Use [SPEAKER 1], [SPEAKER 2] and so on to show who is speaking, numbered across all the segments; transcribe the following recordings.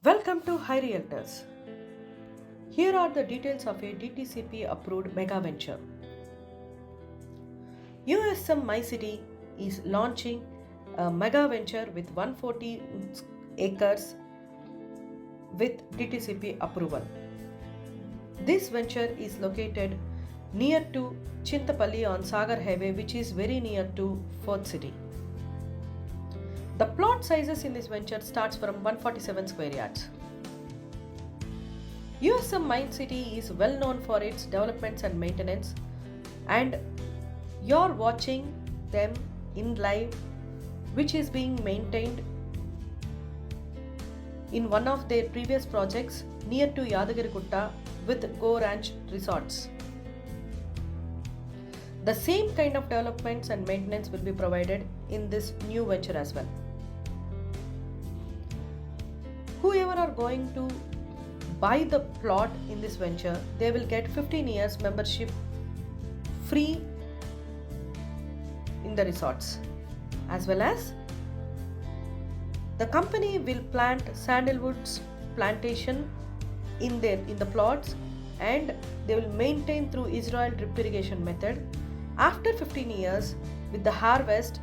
[SPEAKER 1] Welcome to High Realtors. Here are the details of a DTCP approved mega venture. USM My City is launching a mega venture with 140 acres with DTCP approval. This venture is located near to Chinthapalli on Sagar Highway, which is very near to Fourth City. The plot sizes in this venture starts from 147 square yards. USM Mind City is well known for its developments and maintenance, and you're watching them in live, which is being maintained in one of their previous projects near to Yadagirigutta with Go Ranch Resorts. The same kind of developments and maintenance will be provided in this new venture as well. Whoever are going to buy the plot in this venture, they will get 15 years membership free in the resorts, as well as the company will plant sandalwoods plantation in the plots, and they will maintain through Israel drip irrigation method. After 15 years, with the harvest,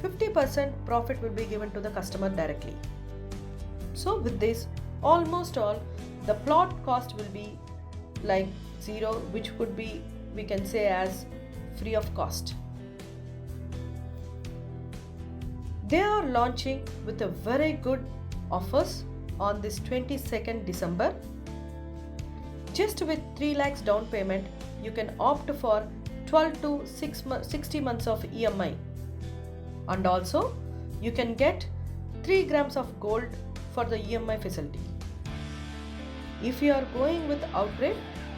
[SPEAKER 1] 50% profit will be given to the customer directly. So with this, almost all the plot cost will be like zero, which could be, we can say, as free of cost. They are launching with a very good offers on this 22nd December. Just with 3 lakhs down payment, you can opt for 12 to 60 months of EMI, and also you can get 3 grams of gold for the EMI facility. If you are going with outright,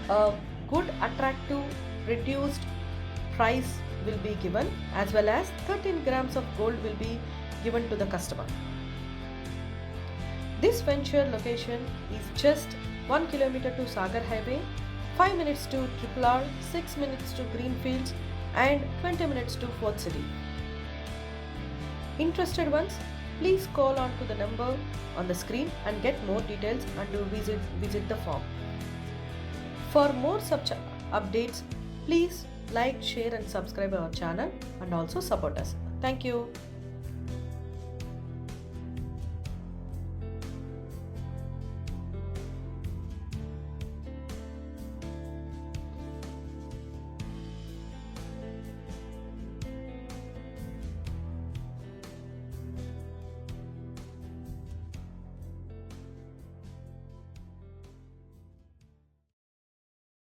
[SPEAKER 1] a good, attractive, reduced price will be given, as well as 13 grams of gold will be given to the customer. This venture location is just 1 kilometer to Sagar Highway, 5 minutes to Triple R, 6 minutes to Greenfields, and 20 minutes to Fourth City. Interested ones, please call on to the number on the screen and get more details, and do visit the form. For more such updates, please like, share and subscribe our channel, and also support us. Thank you.